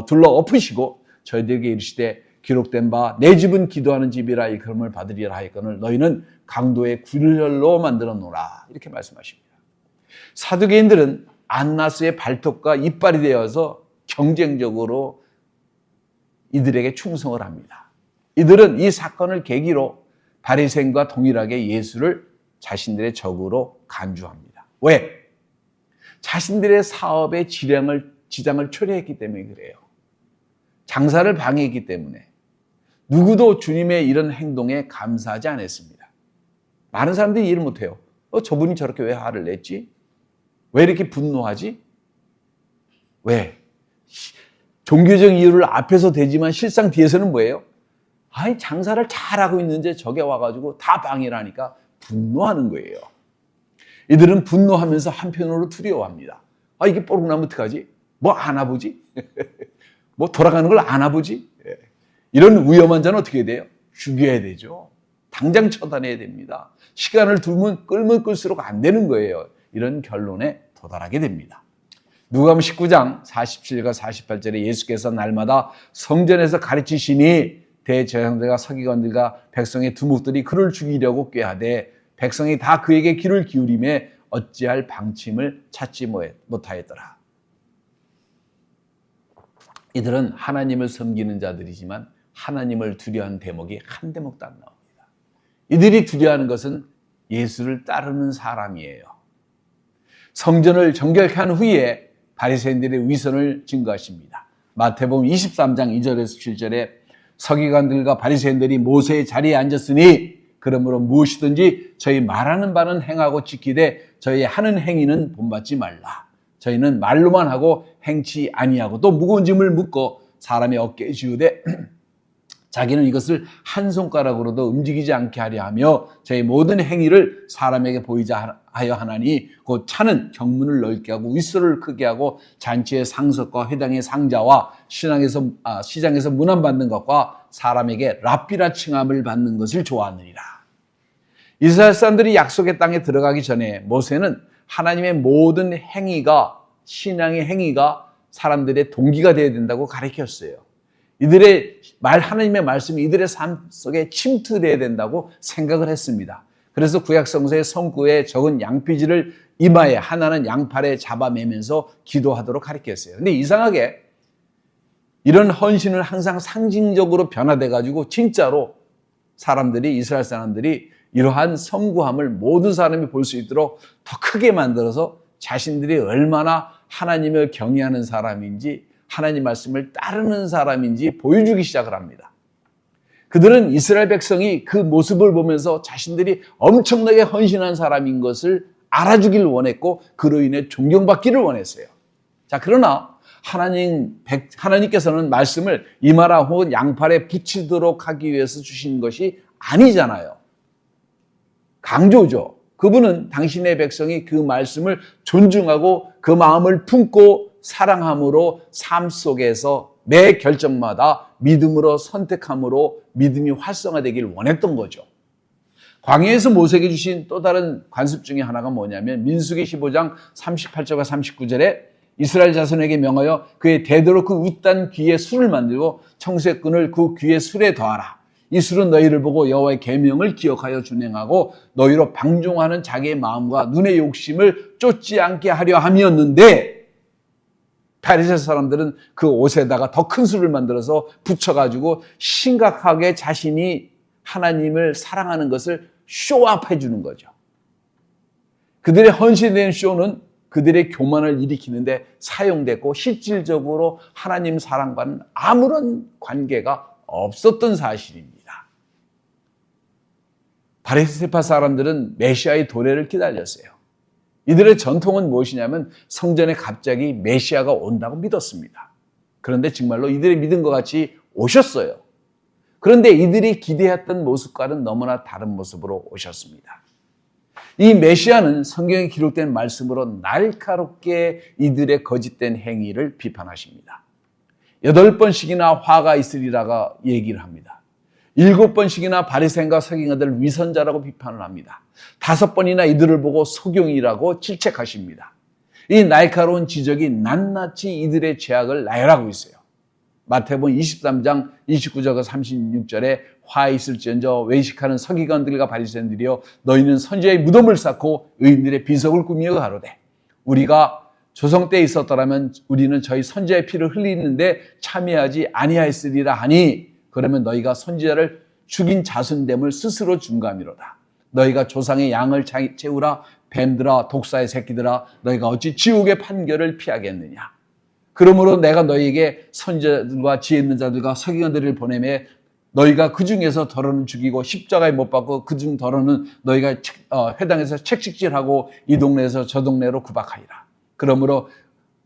S1: 둘러 엎으시고 저희들에게 이르시되 기록된 바 내 집은 기도하는 집이라 일컬음을 받으리라 하였거늘 너희는 강도의 굴혈로 만들어 놓으라 이렇게 말씀하십니다. 사두개인들은 안나스의 발톱과 이빨이 되어서 경쟁적으로 이들에게 충성을 합니다. 이들은 이 사건을 계기로 바리새인과 동일하게 예수를 자신들의 적으로 간주합니다. 왜? 자신들의 사업의 지장을 초래했기 때문에 그래요. 장사를 방해했기 때문에 누구도 주님의 이런 행동에 감사하지 않았습니다. 많은 사람들이 이해를 못해요. 저분이 저렇게 왜 화를 냈지? 왜 이렇게 분노하지? 왜? 종교적 이유를 앞에서 대지만 실상 뒤에서는 뭐예요? 아니 장사를 잘하고 있는데 저게 와가지고 다 방해를 하니까 분노하는 거예요. 이들은 분노하면서 한편으로 두려워합니다. 이게 뽀록 나면 어떡하지? 뭐 안 와보지? 뭐 돌아가는 걸 안 와보지? 이런 위험한 자는 어떻게 돼요? 죽여야 되죠. 당장 처단해야 됩니다. 시간을 두면 끌면 끌수록 안 되는 거예요. 이런 결론에 도달하게 됩니다. 누가복음 19장 47과 48절에 예수께서 날마다 성전에서 가르치시니 대제사장들과 서기관들과 백성의 두목들이 그를 죽이려고 꾀하되 백성이 다 그에게 귀를 기울이매 어찌할 방침을 찾지 못하였더라. 이들은 하나님을 섬기는 자들이지만 하나님을 두려워하는 대목이 한 대목도 안 나옵니다. 이들이 두려워하는 것은 예수를 따르는 사람이에요. 성전을 정결케 한 후에 바리새인들의 위선을 증거하십니다. 마태복음 23장 2절에서 7절에 서기관들과 바리새인들이 모세의 자리에 앉았으니 그러므로 무엇이든지 저희 말하는 바는 행하고 지키되 저희 하는 행위는 본받지 말라. 저희는 말로만 하고 행치 아니하고 또 무거운 짐을 묻고 사람의 어깨에 지우되 자기는 이것을 한 손가락으로도 움직이지 않게 하려 하며 저희 모든 행위를 사람에게 보이자 하여 하나니 곧 차는 경문을 넓게 하고 윗소를 크게 하고 잔치의 상석과 회당의 상자와 시장에서 문안받는 것과 사람에게 랍비라 칭함을 받는 것을 좋아하느니라. 이스라엘 사람들이 약속의 땅에 들어가기 전에 모세는 하나님의 모든 행위가 신앙의 행위가 사람들의 동기가 되어야 된다고 가르쳤어요. 이들의 하나님의 말씀이 이들의 삶 속에 침투되어야 된다고 생각을 했습니다. 그래서 구약성서의 성구에 적은 양피지를 이마에 하나는 양팔에 잡아매면서 기도하도록 가르쳤어요. 근데 이상하게 이런 헌신을 항상 상징적으로 변화돼가지고 진짜로 이스라엘 사람들이 이러한 성구함을 모든 사람이 볼 수 있도록 더 크게 만들어서 자신들이 얼마나 하나님을 경외하는 사람인지 하나님 말씀을 따르는 사람인지 보여주기 시작을 합니다. 그들은 이스라엘 백성이 그 모습을 보면서 자신들이 엄청나게 헌신한 사람인 것을 알아주길 원했고 그로 인해 존경받기를 원했어요. 자, 그러나 하나님께서는 말씀을 이마라 혹은 양팔에 붙이도록 하기 위해서 주신 것이 아니잖아요. 강조죠. 그분은 당신의 백성이 그 말씀을 존중하고 그 마음을 품고 사랑함으로 삶 속에서 매 결정마다 믿음으로 선택함으로 믿음이 활성화되길 원했던 거죠. 광야에서 모세에게 주신 또 다른 관습 중에 하나가 뭐냐면 민수기 15장 38절과 39절에 이스라엘 자손에게 명하여 그의 대대로 그 웃단 귀에 술을 만들고 청수의 끈을 그 귀에 술에 더하라. 이 술은 너희를 보고 여호와의 계명을 기억하여 준행하고 너희로 방종하는 자기의 마음과 눈의 욕심을 쫓지 않게 하려 함이었는데 바리새 사람들은 그 옷에다가 더 큰 술을 만들어서 붙여가지고 심각하게 자신이 하나님을 사랑하는 것을 쇼업해 주는 거죠. 그들의 헌신된 쇼는 그들의 교만을 일으키는데 사용됐고 실질적으로 하나님 사랑과는 아무런 관계가 없었던 사실입니다. 바리새파 사람들은 메시아의 도래를 기다렸어요. 이들의 전통은 무엇이냐면 성전에 갑자기 메시아가 온다고 믿었습니다. 그런데 정말로 이들의 믿은 것 같이 오셨어요. 그런데 이들이 기대했던 모습과는 너무나 다른 모습으로 오셨습니다. 이 메시아는 성경에 기록된 말씀으로 날카롭게 이들의 거짓된 행위를 비판하십니다. 8번씩이나 화가 있으리라가 얘기를 합니다. 7번씩이나 바리새인과 서기관들을 위선자라고 비판을 합니다. 5번이나 이들을 보고 소경이라고 질책하십니다. 이 날카로운 지적이 낱낱이 이들의 죄악을 나열하고 있어요. 마태복음 23장 29절과 36절에 화 있을지언정 외식하는 서기관들과 바리새인들이여 너희는 선지자의 무덤을 쌓고 의인들의 비석을 꾸미어 가로되 우리가 조성 때에 있었더라면 우리는 저희 선지자의 피를 흘리는데 참여하지 아니하였으리라 하니 그러면 너희가 선지자를 죽인 자손됨을 스스로 증거함이로다. 너희가 조상의 양을 채우라 뱀들아 독사의 새끼들아 너희가 어찌 지옥의 판결을 피하겠느냐. 그러므로 내가 너희에게 선지자들과 지혜 있는 자들과 서기관들을 보내매 너희가 그 중에서 더러는 죽이고 십자가에 못 박고 그 중 더러는 너희가 회당에서 책찍질하고 이 동네에서 저 동네로 구박하리라. 그러므로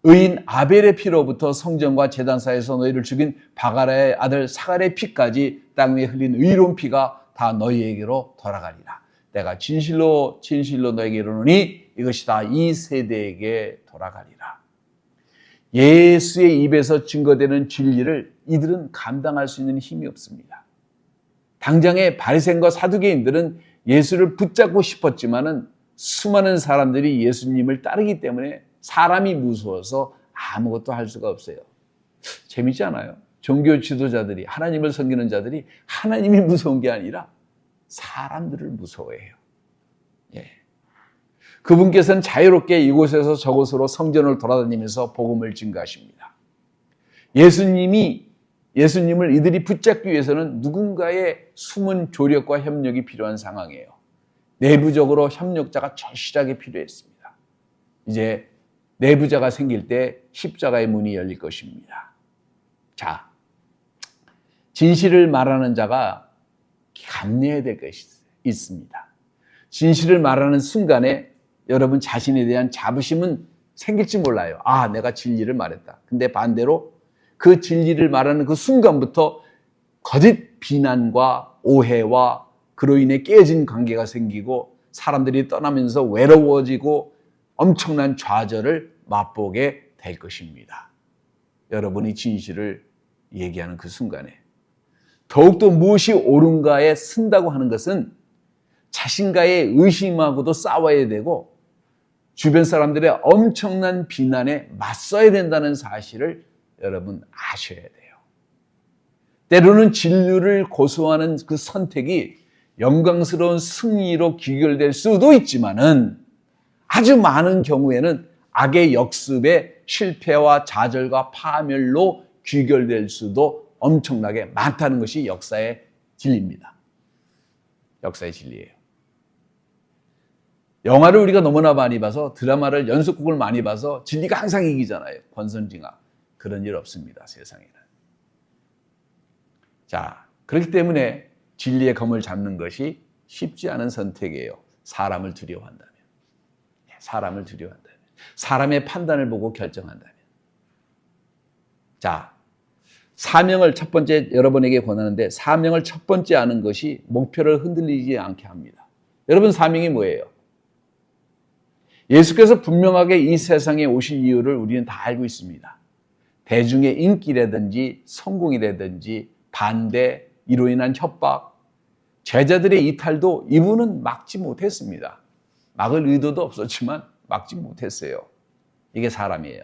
S1: 의인 아벨의 피로부터 성전과 제단사에서 너희를 죽인 바가라의 아들 사갈의 피까지 땅 위에 흘린 의로운 피가 다 너희에게로 돌아가리라. 내가 진실로 너에게 이르노니 이것이 다 이 세대에게 돌아가리라. 예수의 입에서 증거되는 진리를 이들은 감당할 수 있는 힘이 없습니다. 당장의 바리새인과 사두개인들은 예수를 붙잡고 싶었지만은 수많은 사람들이 예수님을 따르기 때문에 사람이 무서워서 아무것도 할 수가 없어요. 재밌지 않아요? 종교 지도자들이, 하나님을 섬기는 자들이 하나님이 무서운 게 아니라 사람들을 무서워해요. 예. 그분께서는 자유롭게 이곳에서 저곳으로 성전을 돌아다니면서 복음을 증거하십니다. 예수님을 이들이 붙잡기 위해서는 누군가의 숨은 조력과 협력이 필요한 상황이에요. 내부적으로 협력자가 절실하게 필요했습니다. 이제 내부자가 생길 때 십자가의 문이 열릴 것입니다. 자, 진실을 말하는 자가 감내해야 될 것이 있습니다. 진실을 말하는 순간에 여러분 자신에 대한 자부심은 생길지 몰라요. 아, 내가 진리를 말했다. 근데 반대로 그 진리를 말하는 그 순간부터 거짓 비난과 오해와 그로 인해 깨진 관계가 생기고 사람들이 떠나면서 외로워지고 엄청난 좌절을 맛보게 될 것입니다. 여러분이 진실을 얘기하는 그 순간에 더욱더 무엇이 옳은가에 쓴다고 하는 것은 자신과의 의심하고도 싸워야 되고 주변 사람들의 엄청난 비난에 맞서야 된다는 사실을 여러분 아셔야 돼요. 때로는 진리를 고수하는 그 선택이 영광스러운 승리로 귀결될 수도 있지만은 아주 많은 경우에는 악의 역습에 실패와 좌절과 파멸로 귀결될 수도 엄청나게 많다는 것이 역사의 진리입니다. 역사의 진리예요. 영화를 우리가 너무나 많이 봐서 드라마를 연속극을 많이 봐서 진리가 항상 이기잖아요. 권선징악. 그런 일 없습니다. 세상에는. 자, 그렇기 때문에 진리의 검을 잡는 것이 쉽지 않은 선택이에요. 사람을 두려워한다면. 사람을 두려워한다면. 사람의 판단을 보고 결정한다면. 자, 사명을 첫 번째 여러분에게 권하는데 사명을 첫 번째 아는 것이 목표를 흔들리지 않게 합니다. 여러분 사명이 뭐예요? 예수께서 분명하게 이 세상에 오신 이유를 우리는 다 알고 있습니다. 대중의 인기라든지 성공이라든지 반대, 이로 인한 협박, 제자들의 이탈도 이분은 막지 못했습니다. 막을 의도도 없었지만 막지 못했어요. 이게 사람이에요.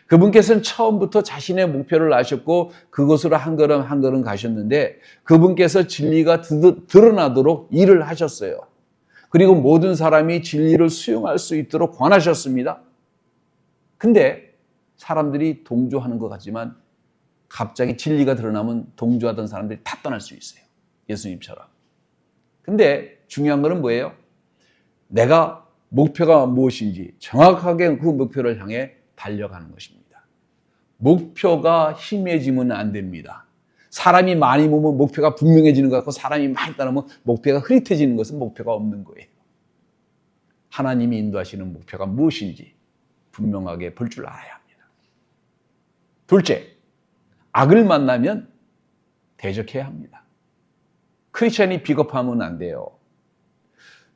S1: 그분께서는 처음부터 자신의 목표를 아셨고 그곳으로 한 걸음 한 걸음 가셨는데 그분께서 진리가 드러나도록 일을 하셨어요. 그리고 모든 사람이 진리를 수용할 수 있도록 권하셨습니다. 근데 사람들이 동조하는 것 같지만 갑자기 진리가 드러나면 동조하던 사람들이 다 떠날 수 있어요. 예수님처럼. 근데 중요한 거는 뭐예요? 내가 목표가 무엇인지 정확하게 그 목표를 향해 달려가는 것입니다. 목표가 희미해지면 안 됩니다. 사람이 많이 모으면 목표가 분명해지는 것 같고 사람이 많이 따르면 목표가 흐릿해지는 것은 목표가 없는 거예요. 하나님이 인도하시는 목표가 무엇인지 분명하게 볼 줄 알아야 합니다. 둘째, 악을 만나면 대적해야 합니다. 크리스천이 비겁하면 안 돼요.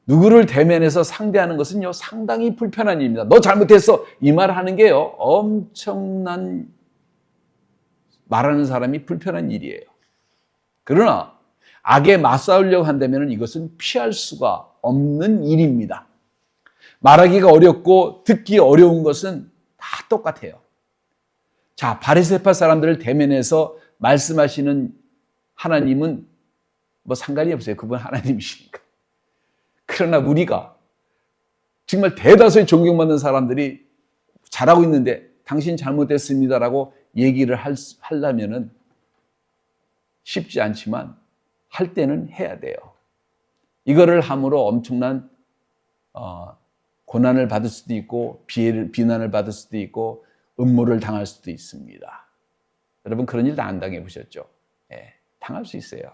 S1: 누구를 대면해서 상대하는 것은요, 상당히 불편한 일입니다. 너 잘못했어. 이 말 하는 게요, 엄청난 말하는 사람이 불편한 일이에요. 그러나 악에 맞싸우려고 한다면 이것은 피할 수가 없는 일입니다. 말하기가 어렵고 듣기 어려운 것은 다 똑같아요. 자, 바리새파 사람들을 대면해서 말씀하시는 하나님은 뭐 상관이 없어요. 그분 하나님이시니까. 그러나 우리가 정말 대다수의 존경받는 사람들이 잘하고 있는데 당신 잘못했습니다라고 얘기를 하려면은 쉽지 않지만 할 때는 해야 돼요. 이거를 함으로 엄청난 고난을 받을 수도 있고 비난을 받을 수도 있고 음모를 당할 수도 있습니다. 여러분 그런 일 다 안 당해보셨죠? 예, 당할 수 있어요.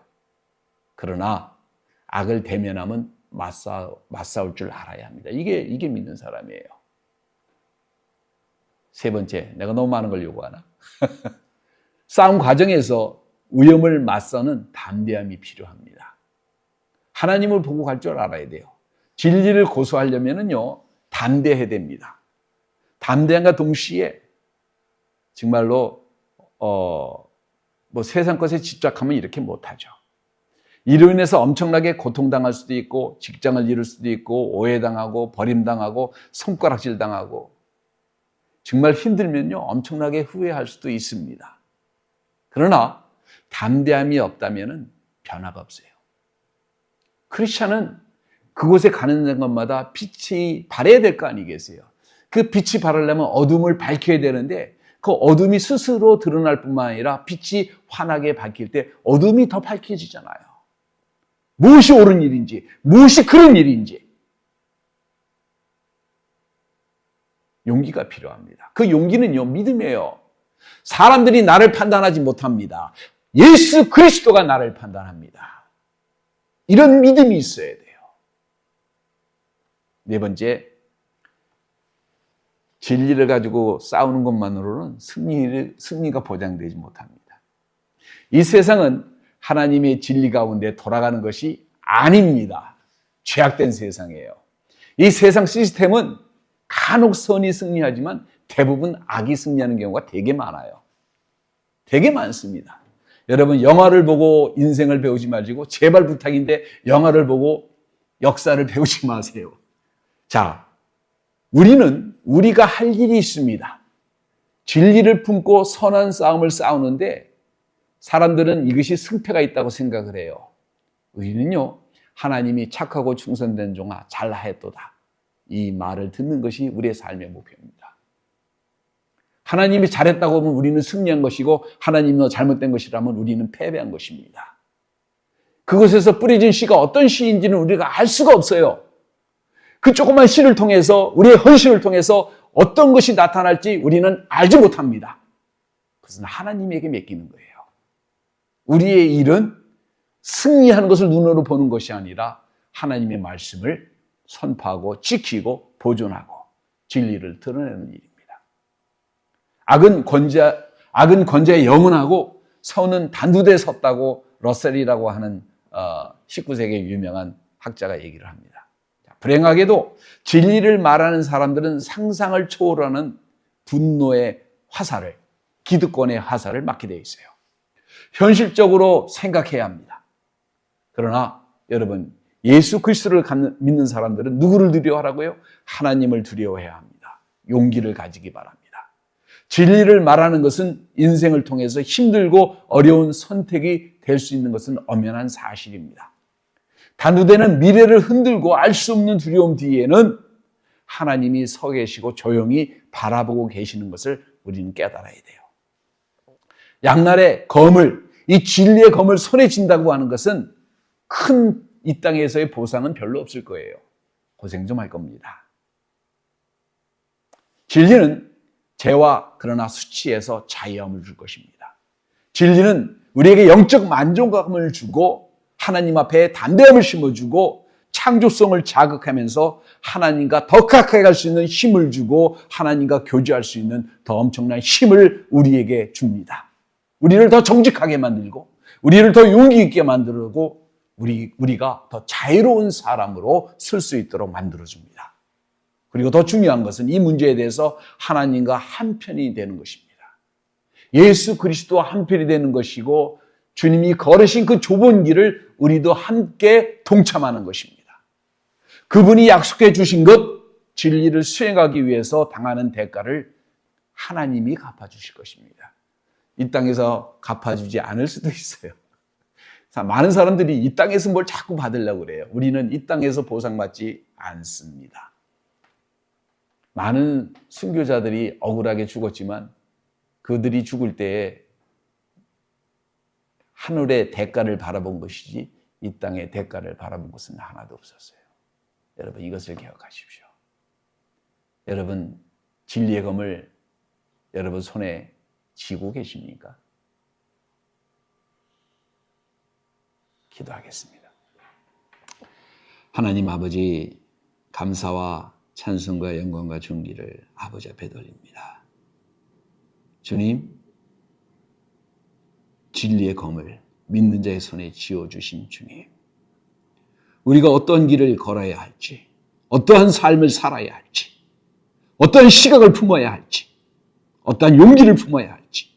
S1: 그러나 악을 대면하면 맞싸울 줄 알아야 합니다. 이게 믿는 사람이에요. 세 번째, 내가 너무 많은 걸 요구하나? 싸움 과정에서 위험을 맞서는 담대함이 필요합니다. 하나님을 보고 갈 줄 알아야 돼요. 진리를 고수하려면요, 담대해야 됩니다. 담대함과 동시에 정말로 세상 것에 집착하면 이렇게 못하죠. 이로 인해서 엄청나게 고통당할 수도 있고 직장을 잃을 수도 있고 오해당하고 버림당하고 손가락질 당하고 정말 힘들면요 엄청나게 후회할 수도 있습니다. 그러나 담대함이 없다면 변화가 없어요. 크리스찬은 그곳에 가는 것마다 빛이 발해야 될 거 아니겠어요? 그 빛이 발하려면 어둠을 밝혀야 되는데 그 어둠이 스스로 드러날 뿐만 아니라 빛이 환하게 밝힐 때 어둠이 더 밝혀지잖아요. 무엇이 옳은 일인지, 무엇이 그런 일인지. 용기가 필요합니다. 그 용기는요, 믿음이에요. 사람들이 나를 판단하지 못합니다. 예수 그리스도가 나를 판단합니다. 이런 믿음이 있어야 돼요. 네 번째, 진리를 가지고 싸우는 것만으로는 승리가 보장되지 못합니다. 이 세상은 하나님의 진리 가운데 돌아가는 것이 아닙니다. 죄악된 세상이에요. 이 세상 시스템은 간혹 선이 승리하지만 대부분 악이 승리하는 경우가 되게 많아요. 되게 많습니다. 여러분, 영화를 보고 인생을 배우지 마시고 제발 부탁인데 영화를 보고 역사를 배우지 마세요. 자, 우리가 할 일이 있습니다. 진리를 품고 선한 싸움을 싸우는데 사람들은 이것이 승패가 있다고 생각을 해요. 우리는요, 하나님이 착하고 충성된 종아 잘하였도다. 이 말을 듣는 것이 우리의 삶의 목표입니다. 하나님이 잘했다고 하면 우리는 승리한 것이고 하나님이 잘못된 것이라면 우리는 패배한 것입니다. 그것에서 뿌려진 씨가 어떤 씨인지는 우리가 알 수가 없어요. 그 조그만 씨를 통해서 우리의 헌신을 통해서 어떤 것이 나타날지 우리는 알지 못합니다. 그것은 하나님에게 맡기는 거예요. 우리의 일은 승리하는 것을 눈으로 보는 것이 아니라 하나님의 말씀을 선포하고 지키고 보존하고 진리를 드러내는 일입니다. 악은 권자의 영원하고 선은 단두대에 섰다고 러셀이라고 하는 19세기의 유명한 학자가 얘기를 합니다. 불행하게도 진리를 말하는 사람들은 상상을 초월하는 분노의 화살을, 기득권의 화살을 맞게 되어 있어요. 현실적으로 생각해야 합니다. 그러나 여러분, 예수 그리스도를 믿는 사람들은 누구를 두려워하라고요? 하나님을 두려워해야 합니다. 용기를 가지기 바랍니다. 진리를 말하는 것은 인생을 통해서 힘들고 어려운 선택이 될 수 있는 것은 엄연한 사실입니다. 단두대는 미래를 흔들고 알 수 없는 두려움 뒤에는 하나님이 서 계시고 조용히 바라보고 계시는 것을 우리는 깨달아야 돼요. 양날의 검을, 이 진리의 검을 손에 쥔다고 하는 것은 큰 이 땅에서의 보상은 별로 없을 거예요. 고생 좀 할 겁니다. 진리는 죄와 그러나 수치에서 자유함을 줄 것입니다. 진리는 우리에게 영적 만족감을 주고 하나님 앞에 담대함을 심어주고 창조성을 자극하면서 하나님과 더 가까이 갈 수 있는 힘을 주고 하나님과 교제할 수 있는 더 엄청난 힘을 우리에게 줍니다. 우리를 더 정직하게 만들고 우리를 더 용기 있게 만들고 우리가 더 자유로운 사람으로 쓸 수 있도록 만들어줍니다. 그리고 더 중요한 것은 이 문제에 대해서 하나님과 한편이 되는 것입니다. 예수 그리스도와 한편이 되는 것이고 주님이 걸으신 그 좁은 길을 우리도 함께 동참하는 것입니다. 그분이 약속해 주신 것, 진리를 수행하기 위해서 당하는 대가를 하나님이 갚아주실 것입니다. 이 땅에서 갚아주지 않을 수도 있어요. 많은 사람들이 이 땅에서 뭘 자꾸 받으려고 그래요. 우리는 이 땅에서 보상받지 않습니다. 많은 순교자들이 억울하게 죽었지만 그들이 죽을 때에 하늘의 대가를 바라본 것이지 이 땅의 대가를 바라본 것은 하나도 없었어요. 여러분, 이것을 기억하십시오. 여러분, 진리의 검을 여러분 손에 쥐고 계십니까? 기도하겠습니다. 하나님 아버지, 감사와 찬송과 영광과 존귀를 아버지 앞에 돌립니다. 주님, 진리의 검을 믿는 자의 손에 쥐어주신 주님, 우리가 어떤 길을 걸어야 할지, 어떠한 삶을 살아야 할지, 어떠한 시각을 품어야 할지, 어떠한 용기를 품어야 할지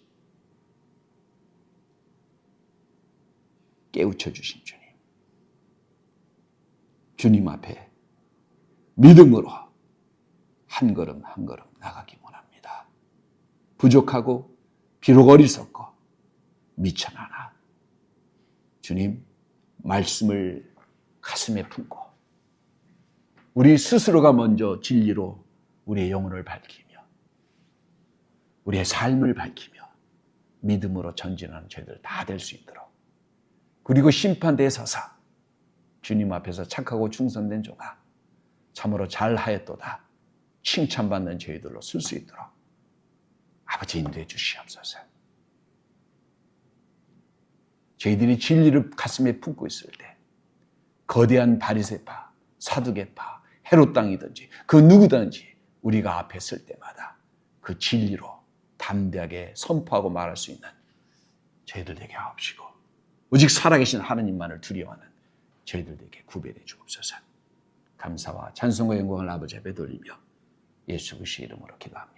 S1: 깨우쳐 주신 주님, 주님 앞에 믿음으로 한 걸음 한 걸음 나가기 원합니다. 부족하고 비록 어리석고 미천하나. 주님, 말씀을 가슴에 품고 우리 스스로가 먼저 진리로 우리의 영혼을 밝히며 우리의 삶을 밝히며 믿음으로 전진하는 저희들 다 될 수 있도록, 그리고 심판대에 서서 주님 앞에서 착하고 충성된 종아 참으로 잘하였도다 칭찬받는 저희들로 쓸 수 있도록 아버지 인도해 주시옵소서. 저희들이 진리를 가슴에 품고 있을 때 거대한 바리새파, 사두개파, 헤롯 땅이든지 그 누구든지 우리가 앞에 설 때마다 그 진리로 담대하게 선포하고 말할 수 있는 저희들 되게 하옵시고, 오직 살아계신 하나님만을 두려워하는 저희들 되게 구별해 주옵소서. 감사와 찬송과 영광을 아버지 앞에 돌리며 예수 그리스도의 이름으로 기도합니다.